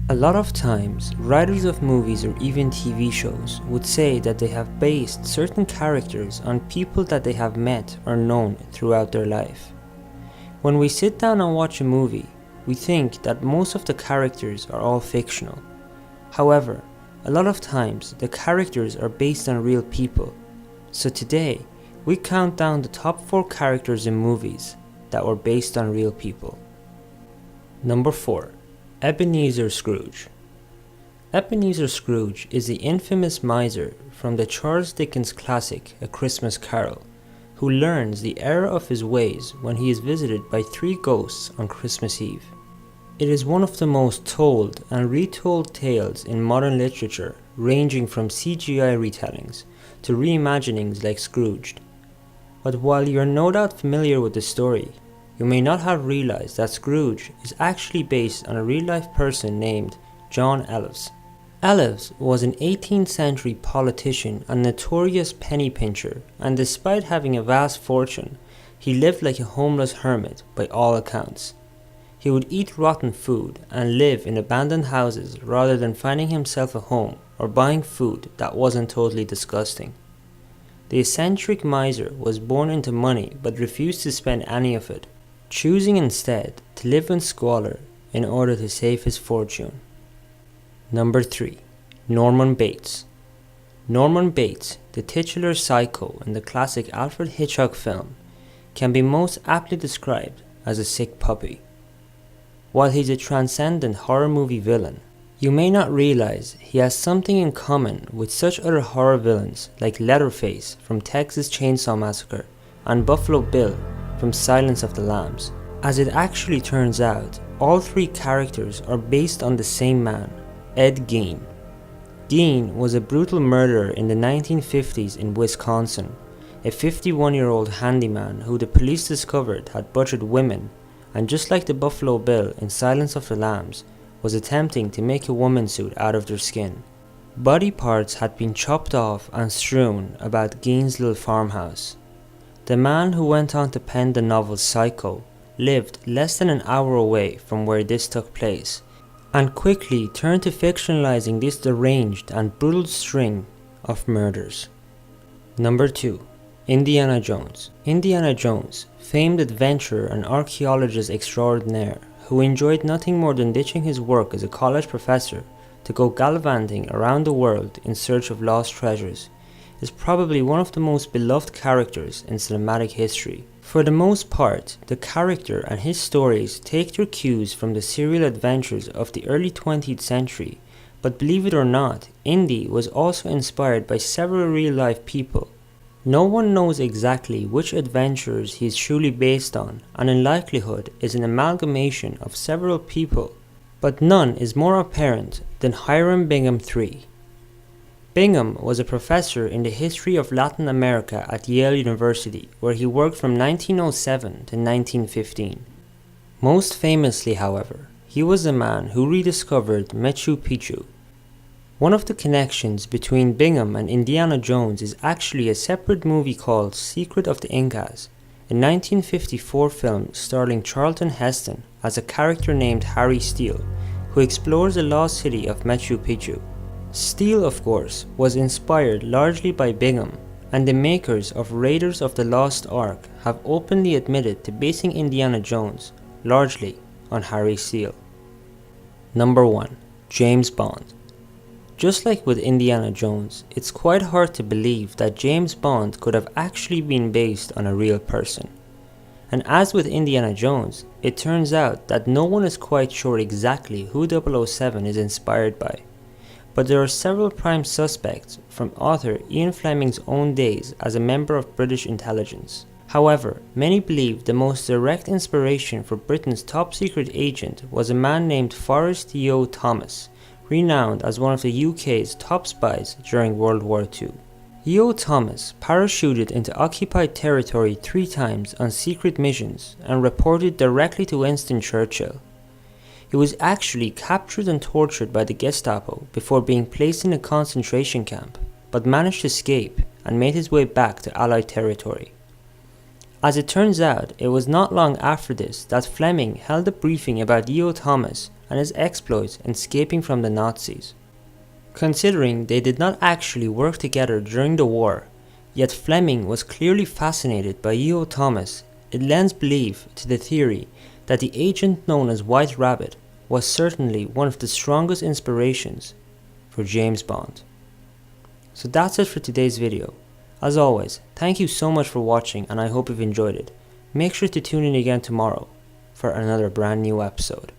A lot of times, writers of movies or even TV shows would say that they have based certain characters on people that they have met or known throughout their life. When we sit down and watch a movie, we think that most of the characters are all fictional. However, a lot of times the characters are based on real people. So today, we count down the top 4 characters in movies that were based on real people. Number 4. Ebenezer Scrooge. Ebenezer Scrooge is the infamous miser from the Charles Dickens classic A Christmas Carol, who learns the error of his ways when he is visited by 3 ghosts on Christmas Eve. It is one of the most told and retold tales in modern literature, ranging from CGI retellings to reimaginings like Scrooged. But while you are no doubt familiar with the story, you may not have realized that Scrooge is actually based on a real-life person named John Elves. Elves was an 18th century politician and notorious penny pincher, and despite having a vast fortune, he lived like a homeless hermit by all accounts. He would eat rotten food and live in abandoned houses rather than finding himself a home or buying food that wasn't totally disgusting. The eccentric miser was born into money but refused to spend any of it, choosing instead to live in squalor in order to save his fortune. Number 3. Norman Bates. Norman Bates, the titular psycho in the classic Alfred Hitchcock film, can be most aptly described as a sick puppy. While he's a transcendent horror movie villain, you may not realize he has something in common with such other horror villains like Leatherface from Texas Chainsaw Massacre and Buffalo Bill from Silence of the Lambs. As it actually turns out, all 3 characters are based on the same man, Ed Gein. Gein was a brutal murderer in the 1950s in Wisconsin, a 51-year-old handyman who the police discovered had butchered women, and just like the Buffalo Bill in Silence of the Lambs, was attempting to make a woman suit out of their skin. Body parts had been chopped off and strewn about Gein's little farmhouse. The man who went on to pen the novel Psycho lived less than an hour away from where this took place, and quickly turned to fictionalizing this deranged and brutal string of murders. Number 2. Indiana Jones. Indiana Jones, famed adventurer and archaeologist extraordinaire who enjoyed nothing more than ditching his work as a college professor to go gallivanting around the world in search of lost treasures, is probably one of the most beloved characters in cinematic history. For the most part, the character and his stories take their cues from the serial adventures of the early 20th century, but believe it or not, Indy was also inspired by several real-life people. No one knows exactly which adventures he is truly based on, and in likelihood is an amalgamation of several people, but none is more apparent than Hiram Bingham III. Bingham was a professor in the history of Latin America at Yale University, where he worked from 1907 to 1915. Most famously, however, he was the man who rediscovered Machu Picchu. One of the connections between Bingham and Indiana Jones is actually a separate movie called Secret of the Incas, a 1954 film starring Charlton Heston as a character named Harry Steele, who explores the lost city of Machu Picchu. Steele, of course, was inspired largely by Bingham, and the makers of Raiders of the Lost Ark have openly admitted to basing Indiana Jones largely on Harry Steele. Number 1. James Bond. Just like with Indiana Jones, it's quite hard to believe that James Bond could have actually been based on a real person. And as with Indiana Jones, it turns out that no one is quite sure exactly who 007 is inspired by. But there are several prime suspects, from author Ian Fleming's own days as a member of British intelligence. However, many believe the most direct inspiration for Britain's top secret agent was a man named Forrest Yeo Thomas, renowned as one of the UK's top spies during World War II. Yeo Thomas parachuted into occupied territory 3 times on secret missions and reported directly to Winston Churchill. He was actually captured and tortured by the Gestapo before being placed in a concentration camp, but managed to escape and made his way back to Allied territory. As it turns out, it was not long after this that Fleming held a briefing about Yeo Thomas and his exploits in escaping from the Nazis. Considering they did not actually work together during the war, yet Fleming was clearly fascinated by E.O. Thomas, it lends belief to the theory that the agent known as White Rabbit was certainly one of the strongest inspirations for James Bond. So that's it for today's video. As always, thank you so much for watching and I hope you've enjoyed it. Make sure to tune in again tomorrow for another brand new episode.